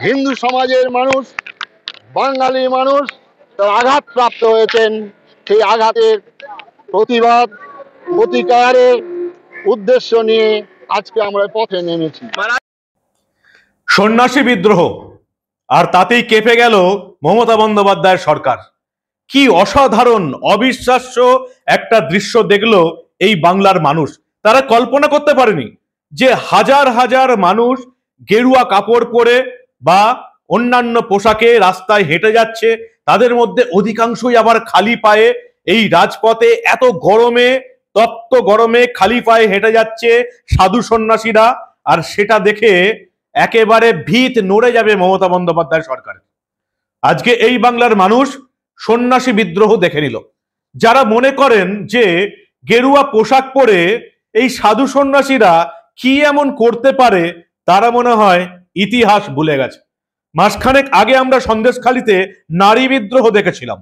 হিন্দু সমাজের মানুষ, বাঙালি মানুষ তার আঘাতপ্রাপ্ত হয়েছেন। সেই আঘাতের প্রতিবাদ প্রতিকারের উদ্দেশ্য নিয়ে আজকে আমরা পথে নেমেছি। সন্ন্যাসী বিদ্রোহ, আর তাতেই কেঁপে গেল মমতা বন্দ্যোপাধ্যায়ের সরকার। কি অসাধারণ অবিশ্বাস্য একটা দৃশ্য দেখলো এই বাংলার মানুষ। তারা কল্পনা করতে পারেনি যে হাজার হাজার মানুষ গেরুয়া কাপড় পরে বা অন্যান্য পোশাকে রাস্তায় হেঁটে যাচ্ছে, তাদের মধ্যে অধিকাংশই আবার খালি পায়ে এই রাজপথে এত গরমে, তপ্ত গরমে খালি পায়ে হেঁটে যাচ্ছে সাধু সন্ন্যাসীরা। আর সেটা দেখে একেবারে ভিত নড়ে যাবে মমতা বন্দ্যোপাধ্যায় সরকার। আজকে এই বাংলার মানুষ সন্ন্যাসী বিদ্রোহ দেখে নিল। যারা মনে করেন যে গেরুয়া পোশাক পরে এই সাধু সন্ন্যাসীরা কি এমন করতে পারে, তারা মনে হয় ইতিহাস ভুলে গেছে। মাসখানেক আগে আমরা সন্দেশখালিতে নারী বিদ্রোহ দেখেছিলাম,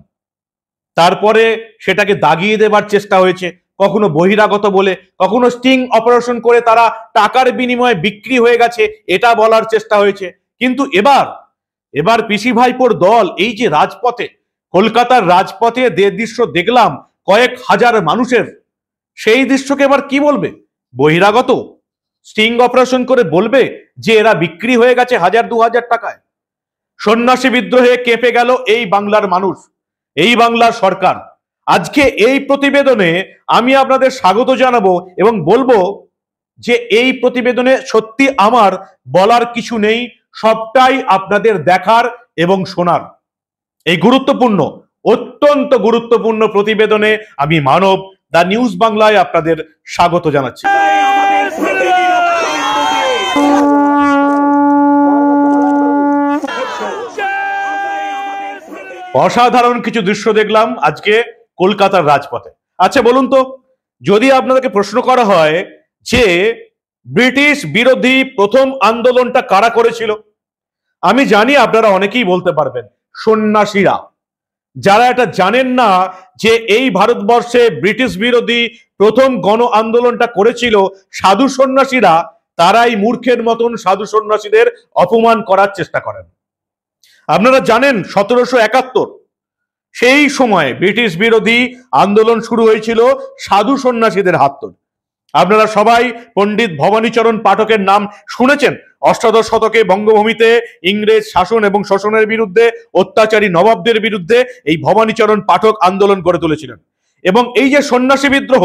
তারপরে সেটাকে দাগিয়ে দেবার চেষ্টা হয়েছে, কখনো বহিরাগত বলে, কখনো স্টিং অপারেশন করে তারা টাকার বিনিময়ে বিক্রি হয়ে গেছে এটা বলার চেষ্টা হয়েছে। কিন্তু এবার পিসি ভাইপোর দল এই যে রাজপথে, কলকাতার রাজপথে যে দৃশ্য দেখলাম কয়েক হাজার মানুষের, সেই দৃশ্যকে এবার কি বলবে? বহিরাগত? স্টিং অপারেশন করে বলবে যে এরা বিক্রি হয়ে গেছে 1000-2000 টাকায়? সন্ন্যাসী বিদ্রোহে কেঁপে গেল এই বাংলার মানুষ, এই বাংলার সরকার। আজকে এই প্রতিবেদনে আমি আপনাদের স্বাগত জানাবো এবং বলবো যে এই প্রতিবেদনে সত্যি আমার বলার কিছু নেই, সবটাই আপনাদের দেখার এবং শোনার। এই গুরুত্বপূর্ণ, অত্যন্ত গুরুত্বপূর্ণ প্রতিবেদনে আমি মানব দা নিউজ বাংলায় আপনাদের স্বাগত জানাচ্ছি। অসাধারণ কিছু দৃশ্য দেখলাম আজকে কলকাতার রাজপথে। আচ্ছা বলুন তো, যদি আপনাদেরকে প্রশ্ন করা হয় যে ব্রিটিশ বিরোধী প্রথম আন্দোলনটা কারা করেছিল, আমি জানি আপনারা অনেকেই বলতে পারবেন সন্ন্যাসীরা। যারা এটা জানেন না যে এই ভারতবর্ষে ব্রিটিশ বিরোধী প্রথম গণ আন্দোলনটা করেছিল সাধু সন্ন্যাসীরা, তারাই মূর্খের মতন সাধু সন্ন্যাসীদের অপমান করার চেষ্টা করেন। আপনারা জানেন 1771 সেই সময় ব্রিটিশ বিরোধী আন্দোলন শুরু হয়েছিল সাধু সন্ন্যাসীদের হাত ধরে। আপনারা সবাই পণ্ডিত ভবানীচরণ পাঠকের নাম শুনেছেন। অষ্টাদশ শতকে বঙ্গভূমিতে ইংরেজ শাসন এবং শোষণের বিরুদ্ধে, অত্যাচারী নবাবদের বিরুদ্ধে এই ভবানীচরণ পাঠক আন্দোলন গড়ে তুলেছিলেন। এবং এই যে সন্ন্যাসী বিদ্রোহ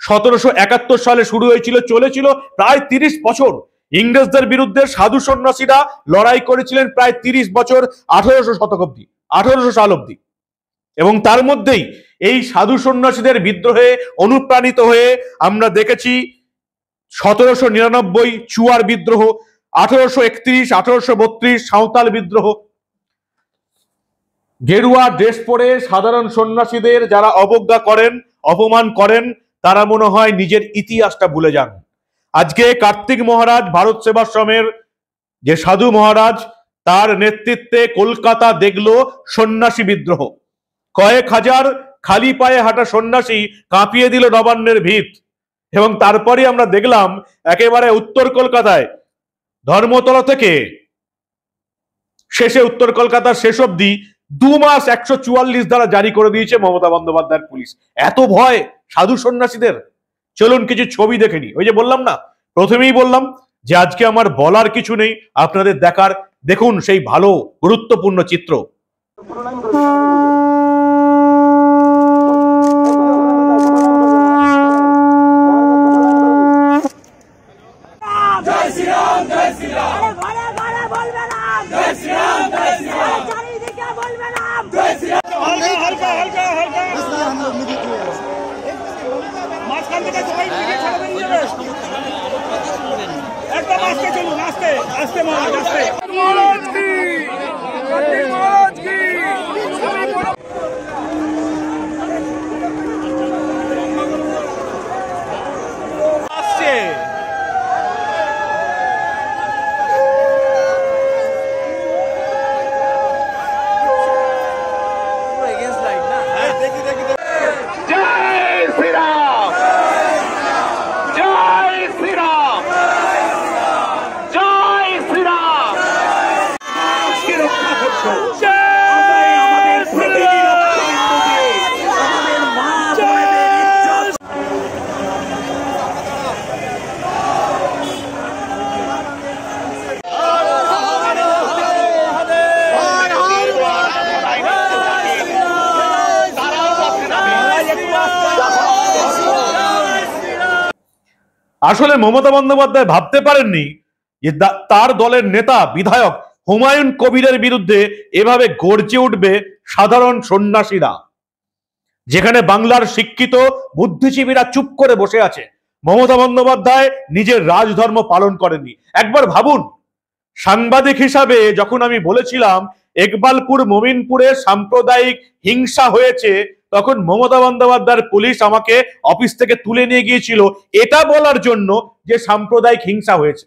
1771 সালে শুরু হয়েছিল, চলেছিল প্রায় 30 বছর। ইংরেজদের বিরুদ্ধে সাধু সন্ন্যাসীরা লড়াই করেছিলেন প্রায় 30 বছর, 1800 শতক অব্দি, 1800 সাল অব্দি। এবং তার মধ্যেই এই সাধু সন্ন্যাসীদের বিদ্রোহে অনুপ্রাণিত হয়ে আমরা দেখেছি 1799 চুয়ার বিদ্রোহ, 1831, 1832 সাঁওতাল বিদ্রোহ। গেরুয়া ড্রেস পরে সাধারণ সন্ন্যাসীদের যারা অবজ্ঞা করেন, অপমান করেন, তারা মনে হয় নিজের ইতিহাসটা ভুলে যান। আজকে কার্তিক মহারাজ, ভারত সেবাশ্রমের যে সাধু মহারাজ, তার নেতৃত্বে কলকাতা দেখলো সন্ন্যাসী বিদ্রোহ। কয়েক হাজার খালি পায়ে হাঁটা সন্ন্যাসী কাঁপিয়ে দিল নবান্নের ভিত। এবং তারপরে আমরা দেখলাম একেবারে উত্তর কলকাতায় ধর্মতলা থেকে শেষে উত্তর কলকাতার শেষ অব্দি 2 মাস 144 ধারা জারি করে দিয়েছে মমতা বন্দ্যোপাধ্যায়ের পুলিশ। এত ভয় সাধু সন্ন্যাসীদের। চলুন কিছু ছবি দেখে নি। ওই যে বললাম না, প্রথমেই বললাম যে আজকে আমার বলার কিছু নেই, আপনাদের দেখার। দেখুন সেই ভালো গুরুত্বপূর্ণ চিত্র। আসলে মমতা বন্দ্যোপাধ্যায় ভাবতে পারেননি যে তার দলের নেতা বিধায়ক হুমায়ুন কবিরের বিরুদ্ধে এভাবে গর্জে উঠবে সাধারণ সন্ন্যাসীরা। যেখানে বাংলার শিক্ষিত বুদ্ধিজীবীরা চুপ করে বসে আছে, মমতা বন্দ্যোপাধ্যায় নিজের রাজধর্ম পালন করেননি। একবার ভাবুন, সাংবাদিক হিসাবে যখন আমি বলেছিলাম ইকবালপুর মমিনপুরে সাম্প্রদায়িক হিংসা হয়েছে, তখন মমতা বন্দ্যোপাধ্যায়ের পুলিশ আমাকে অফিস থেকে তুলে নিয়ে গিয়েছিল এটা বলার জন্য যে সাম্প্রদায়িক হিংসা হয়েছে।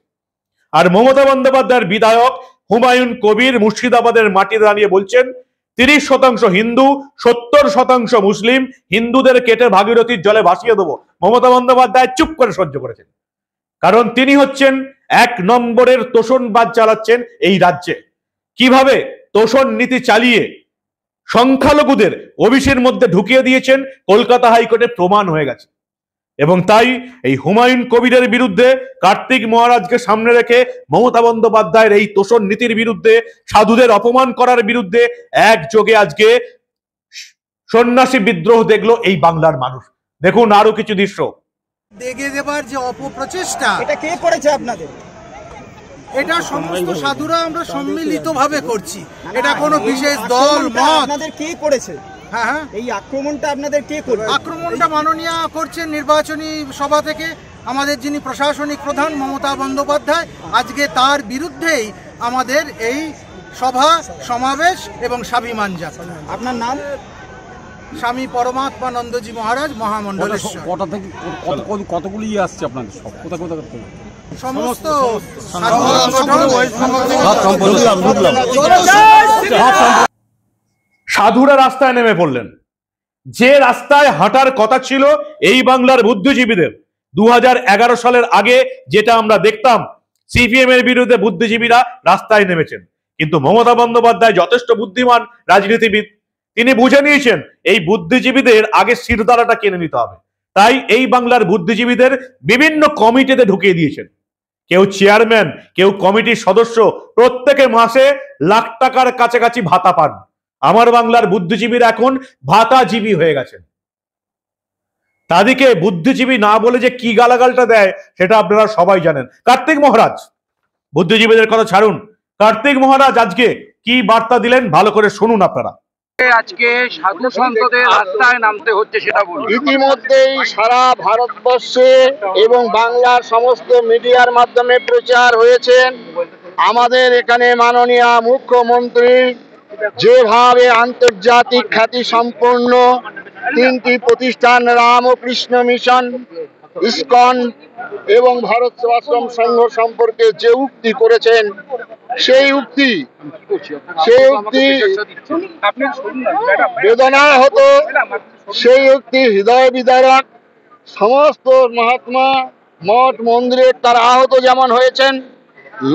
আর মমতা বন্দ্যোপাধ্যায়ের বিধায়ক হুমায়ুন কবির মুর্শিদাবাদের মাটিতে দাঁড়িয়ে বলছেন 30% হিন্দু, 70% মুসলিম, হিন্দুদের কেটে ভাগীরথীর জলে ভাসিয়ে দেবো। মমতা বন্দ্যোপাধ্যায় চুপ করে সহ্য করেছেন, কারণ তিনি হচ্ছেন 1 নম্বরের তোষণবাজ চালাচ্ছেন এই রাজ্যে। কিভাবে তোষণ নীতি চালিয়ে সংখ্যালঘুদের ওবিসির মধ্যে ঢুকিয়ে দিয়েছেন কলকাতা হাইকোর্টে প্রমাণ হয়ে গেছে। এবং তাই এই হুমায়ুন কবিরের বিরুদ্ধে, কার্তিক মহারাজকে সামনে রেখে মমতা বন্দ্যোপাধ্যায়ের এই তোষণ নীতির বিরুদ্ধে, সাধুদের অপমান করার বিরুদ্ধে একযোগে আজকে সন্ন্যাসী বিদ্রোহ দেখলো এই বাংলার মানুষ। দেখুন আরো কিছু দৃশ্য। দেগে দেবার যে অপপ্রচেষ্টা, এটা কে করেছে আপনাদের? এটা সমস্ত সাধুরা আমরা সম্মিলিতভাবে করছি। এটা কোনো বিশেষ দল মত আপনাদের কে করেছে? হ্যাঁ হ্যাঁ, এই আক্রমণটা আপনাদের কে করবে? আক্রমণটা মাননীয় করছেন নির্বাচনী সভা থেকে আমাদের যিনি প্রশাসনিক প্রধান মমতা বন্দ্যোপাধ্যায়। আজকে তার বিরুদ্ধেই আমাদের এই সভা সমাবেশ এবং স্বাভিমান যাত্রা। আপনার নাম? স্বামী পরমাত্মানন্দজি মহারাজ মহামণ্ডলেশ্বর। কটা থেকে কতগুলি আসছে আপনাদের? সব কোথা কোথা সমস্ত সাধুরা রাস্তায় নেমে পড়লেন। যে রাস্তায় হাঁটার কথা ছিল এই বাংলার বুদ্ধিজীবীদের 2011 সালের আগে, যেটা আমরা দেখতাম সিপিএম এর বিরুদ্ধে বুদ্ধিজীবীরা রাস্তায় নেমেছেন। কিন্তু মমতা বন্দ্যোপাধ্যায় যথেষ্ট বুদ্ধিমান রাজনীতিবিদ, তিনি বুঝে নিয়েছেন এই বুদ্ধিজীবীদের আগে শিরদাঁড়াটা কিনে নিতে হবে। তাই এই বাংলার বুদ্ধিজীবীদের বিভিন্ন কমিটিতে ঢুকিয়ে দিয়েছেন। কেউ চেয়ারম্যান, কেউ কমিটির সদস্য, প্রত্যেকে মাসে লাখ টাকার কাছাকাছি ভাতা পান। আমার বাংলার বুদ্ধিজীবীরা এখন ভাতাজীবী হয়ে গেছেন। তাদেরকে বুদ্ধিজীবী না বলে যে কি গালাগালটা দেয় সেটা আপনারা সবাই জানেন। কার্তিক মহারাজ, বুদ্ধিজীবীদের কথা ছাড়ুন, কার্তিক মহারাজ আজকে কি বার্তা দিলেন ভালো করে শুনুন আপনারা। আজকে সাধু সন্তদের রাস্তায় নামতে হচ্ছে সেটা বলুন। ইতিমধ্যেই সারা ভারতবর্ষে এবং বাংলার সমস্ত মিডিয়ার মাধ্যমে প্রচার হয়েছেন আমাদের এখানে মাননীয় মুখ্যমন্ত্রী যেভাবে আন্তর্জাতিক খ্যাতি সম্পন্ন 3টি প্রতিষ্ঠান রামকৃষ্ণ মিশন, ইসকন এবং ভারত সেবাশ্রম সংঘ সম্পর্কে যে উক্তি করেছেন, সেই উক্তি বেদনা হতো, সেই উক্তি হৃদয় বিদারক। সমস্ত মহাত্মা মঠ মন্দিরে তারা আহত যেমন হয়েছেন,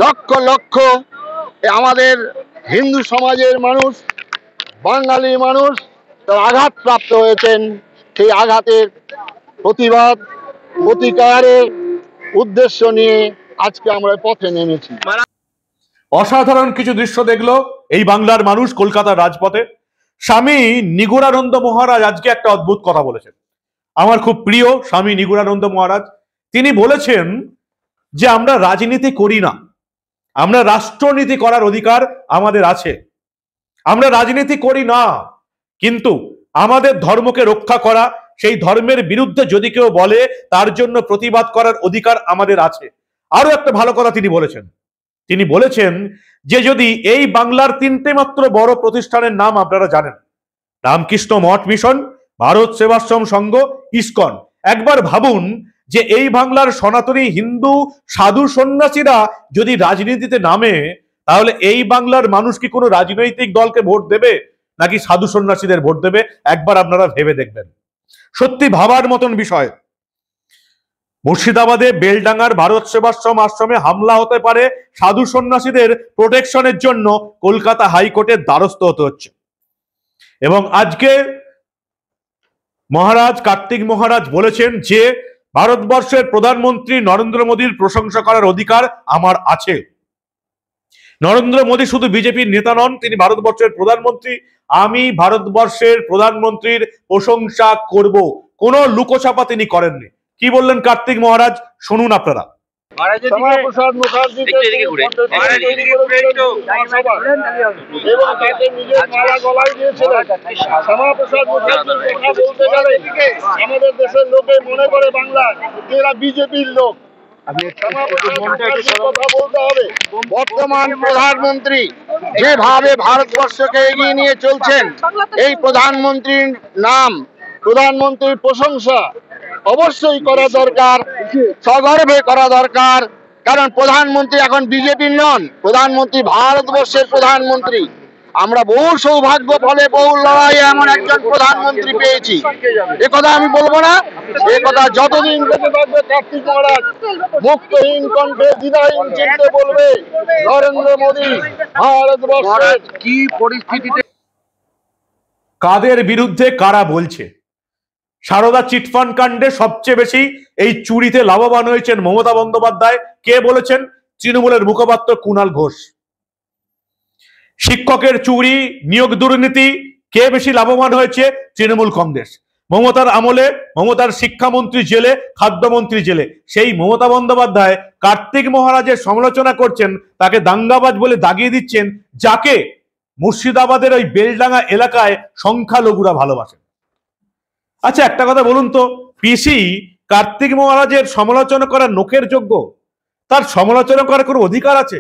লক্ষ লক্ষ আমাদের হিন্দু সমাজের মানুষ, বাঙালি মানুষ তারা আঘাতপ্রাপ্ত হয়েছেন। সেই আঘাতের প্রতিবাদ প্রতিকারের উদ্দেশ্য নিয়ে আজকে আমরা পথে নেমেছি। অসাধারণ কিছু দৃশ্য দেখলো এই বাংলার মানুষ কলকাতার রাজপথে। স্বামী নিগুড়ানন্দ মহারাজ আজকে একটা অদ্ভুত কথা বলেছেন, আমার খুব প্রিয় স্বামী নিগুড়ানন্দ মহারাজ। তিনি বলেছেন যে আমরা রাজনীতি করি না, আমরা রাষ্ট্রনীতি করার অধিকার আমাদের আছে। আমরা রাজনীতি করি না, কিন্তু আমাদের ধর্মকে রক্ষা করা, সেই ধর্মের বিরুদ্ধে যদি কেউ বলে তার জন্য প্রতিবাদ করার অধিকার আমাদের আছে। আরো একটা ভালো কথা তিনি বলেছেন, তিনি বলেছেন যে যদি এই বাংলার 3টে মাত্র বড় প্রতিষ্ঠানের নাম আপনারা জানেন, রামকৃষ্ণ মঠ মিশন, ভারত সেবাশ্রম সংঘ, ইসকন। একবার ভাবুন যে এই বাংলার সনাতনী হিন্দু সাধু সন্ন্যাসীরা যদি রাজনীতিতে নামে, তাহলে এই বাংলার মানুষ কি কোনো রাজনৈতিক দলকে ভোট দেবে নাকি সাধু সন্ন্যাসীদের ভোট দেবে? একবার আপনারা ভেবে দেখবেন, সত্যি ভাবার মতন বিষয়। মুর্শিদাবাদে বেলডাঙ্গার ভারত সেবাশ্রম আশ্রমে হামলা হতে পারে, সাধু সন্ন্যাসীদের প্রোটেকশনের জন্য কলকাতা হাইকোর্টের দ্বারস্থ হতে হচ্ছে। এবং আজকে মহারাজ কার্তিক মহারাজ বলেছেন যে ভারতবর্ষের প্রধানমন্ত্রী নরেন্দ্র মোদীর প্রশংসা করার অধিকার আমার আছে। নরেন্দ্র মোদী শুধু বিজেপির নেতা নন, তিনি ভারতবর্ষের প্রধানমন্ত্রী। আমি ভারতবর্ষের প্রধানমন্ত্রীর প্রশংসা করব, কোনো লুকোছাপা তিনি করেননি। কি বললেন কার্তিক মহারাজ, শুনুন আপনারা। শ্যামাপ্রসাদ মুখার্জিকে এবং তাকে নিজের মালা গলায় দিয়েছিলেন। শ্যামাপ্রসাদ মুখার্জির কথা বলতে গেলে আমাদের দেশের লোকে মনে করে বাংলা এরা বিজেপির লোক। কথা বলতে হবে। বর্তমান প্রধানমন্ত্রী যেভাবে ভারতবর্ষকে এগিয়ে নিয়ে চলছেন, এই প্রধানমন্ত্রীর নাম, প্রধানমন্ত্রীর প্রশংসা অবশ্যই করা দরকার, সগর্বে করা দরকার। কারণ প্রধানমন্ত্রী এখন বিজেপির নন, প্রধানমন্ত্রী ভারতবর্ষের প্রধানমন্ত্রী। আমরা বহু সৌভাগ্য ফলে বহু লড়াইয়ে এমন একজন প্রধানমন্ত্রী পেয়েছি। একথা আমি বলবো না, একথা যতদিন বেঁচে থাকবে কার্তিক মহারাজ মুক্তহীন কণ্ঠে দ্বিধাহীন চিন্তে বলবে নরেন্দ্র মোদী ভারতবর্ষের কি পরিস্থিতিতে কাদের বিরুদ্ধে কারা বলছে? সারদা চিটফান্ড কাণ্ডে সবচেয়ে বেশি এই চুরিতে লাভবান হয়েছেন মমতা বন্দ্যোপাধ্যায়। কে বলেছেন? তৃণমূলের মুখপাত্র কুণাল ঘোষ। শিক্ষকের চুরি, নিয়োগ দুর্নীতি, কে বেশি লাভবান হয়েছে? তৃণমূল কংগ্রেস। মমতার আমলে মমতার শিক্ষামন্ত্রী জেলে, খাদ্যমন্ত্রী জেলে। সেই মমতা বন্দ্যোপাধ্যায় কার্তিক মহারাজের সমালোচনা করছেন, তাকে দাঙ্গাবাজ বলে দাগিয়ে দিচ্ছেন, যাকে মুর্শিদাবাদের ওই বেলডাঙ্গা এলাকায় সংখ্যালঘুরা ভালোবাসেন। আচ্ছা, একটা কথা বলুন তো, পিসি কার্তিক মহারাজের সমালোচনা করার নখের যোগ্য? তার সমালোচনা করার কোনো অধিকার আছে?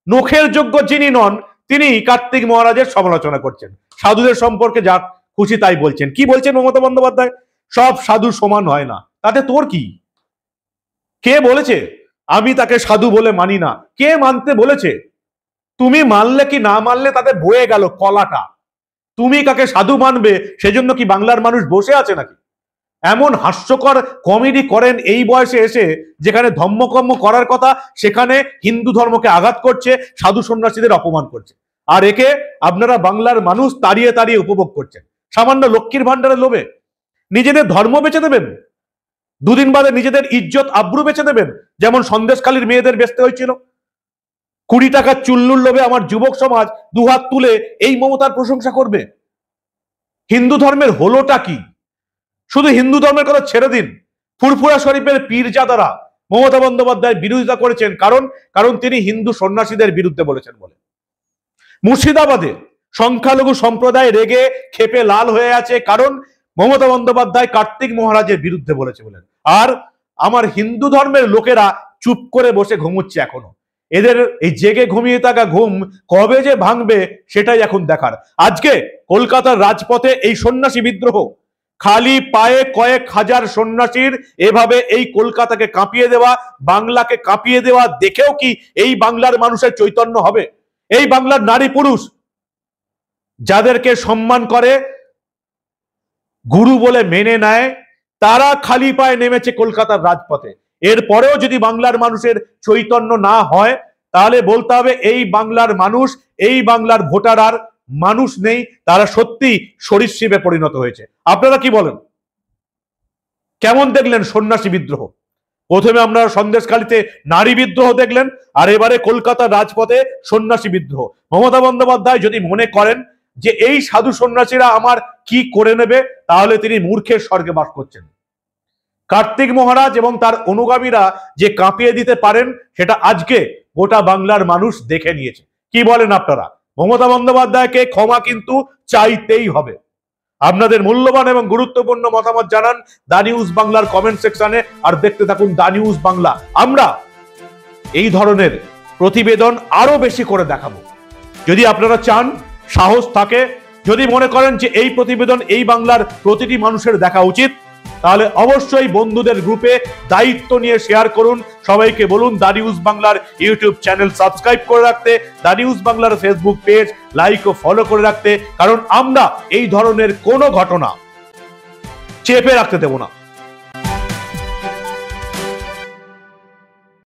নখের যোগ্য যিনি নন, তিনি কার্তিক মহারাজের সমালোচনা করছেন, সাধুদের সম্পর্কে যা খুশি তাই বলছেন। কি বলছেন মমতা বন্দ্যোপাধ্যায়? সব সাধু সমান হয় না। তাতে তোর কি? কে বলেছে আমি তাকে সাধু বলে মানি না? কে মানতে বলেছে? তুমি মানলে কি না মানলে তাতে বয়ে গেল কলাটা। তুমি কাকে সাধু মানবে সেজন্য কি বাংলার মানুষ বসে আছে নাকি? এমন হাস্যকর কমেডি করেন এই বয়সে এসে, যেখানে ধর্মকর্ম করার কথা সেখানে হিন্দু ধর্মকে আঘাত করছে, সাধু সন্ন্যাসীদের অপমান করছে। আর একে আপনারা বাংলার মানুষ তাড়িয়ে তাড়িয়ে উপভোগ করছেন। সামান্য লক্ষ্মীর ভান্ডারের লোভে নিজেদের ধর্ম বেচে দেবেন, দুদিন বাদে নিজেদের ইজ্জত আব্রু বেচে দেবেন, যেমন সন্দেশখালীর মেয়েদের বেচতে হয়েছিল। 20 টাকার চুল্লুর লোভে আমার যুবক সমাজ দুহাত তুলে এই মমতার প্রশংসা করবে। হিন্দু ধর্মের হলোটা কি? শুধু হিন্দু ধর্মের কথা ছেড়ে দিন, ফুরফুরা শরীফের পীরজাদারা মমতা বন্দ্যোপাধ্যায়ের বিরোধিতা করেছেন, কারণ তিনি হিন্দু সন্ন্যাসীদের বিরুদ্ধে বলেছেন বলে। মুর্শিদাবাদে সংখ্যালঘু সম্প্রদায় রেগে ক্ষেপে লাল হয়ে আছে, কারণ মমতা বন্দ্যোপাধ্যায় কার্তিক মহারাজের বিরুদ্ধে বলেছে বলেন। আর আমার হিন্দু ধর্মের লোকেরা চুপ করে বসে ঘুমুচ্ছে এখনো। এদের এই জেগে ঘুমিয়ে থাকা ঘুম কবে যে ভাঙবে সেটাই এখন দেখার। আজকে কলকাতার রাজপথে এই সন্ন্যাসী বিদ্রোহ, খালি পায়ে কয়েক হাজার সন্ন্যাসীর এভাবে এই কলকাতাকে কাঁপিয়ে দেওয়া, বাংলাকে কাঁপিয়ে দেওয়া দেখেও কি এই বাংলার মানুষের চৈতন্য হবে? এই বাংলার নারী পুরুষ যাদেরকে সম্মান করে, গুরু বলে মেনে নেয়, তারা খালি পায়ে নেমেছে কলকাতার রাজপথে। এরপরেও যদি বাংলার মানুষের চৈতন্য না হয়, তাহলে বলতে হবে এই বাংলার মানুষ, এই বাংলার ভোটার আর মানুষ নেই, তারা সত্যি সরীসৃপে পরিণত হয়েছে। আপনারা কি বলেন? কেমন দেখলেন সন্ন্যাসী বিদ্রোহ? প্রথমে আমরা সন্দেশখালীতে নারী বিদ্রোহ দেখলেন, আর এবারে কলকাতার রাজপথে সন্ন্যাসী বিদ্রোহ। মমতা বন্দ্যোপাধ্যায় যদি মনে করেন যে এই সাধু সন্ন্যাসীরা আমার কি করে নেবে, তাহলে তিনি মূর্খের স্বর্গে বাস করছেন। কার্তিক মহারাজ এবং তার অনুগামীরা যে কাঁপিয়ে দিতে পারেন, সেটা আজকে গোটা বাংলার মানুষ দেখে নিয়েছে। কি বলেন আপনারা? মমতা বন্দ্যোপাধ্যায়কে ক্ষমা কিন্তু চাইতেই হবে। আপনাদের মূল্যবান এবং গুরুত্বপূর্ণ মতামত জানান দা নিউজ বাংলার কমেন্ট সেকশনে, আর দেখতে থাকুন দা নিউজ বাংলা। আমরা এই ধরনের প্রতিবেদন আরো বেশি করে দেখাবো। যদি আপনারা চান, সাহস থাকে, যদি মনে করেন যে এই প্রতিবেদন এই বাংলার প্রতিটি মানুষের দেখা উচিত, তাহলে অবশ্যই বন্ধুদের গ্রুপে দায়িত্ব নিয়ে শেয়ার করুন। সবাইকে বলুন দা নিউজ বাংলার ইউটিউব চ্যানেল সাবস্ক্রাইব করে রাখতে, দা নিউজ বাংলার ফেসবুক পেজ লাইক ও ফলো করে রাখতে, কারণ আমরা এই ধরনের কোনো ঘটনা চেপে রাখতে দেব না।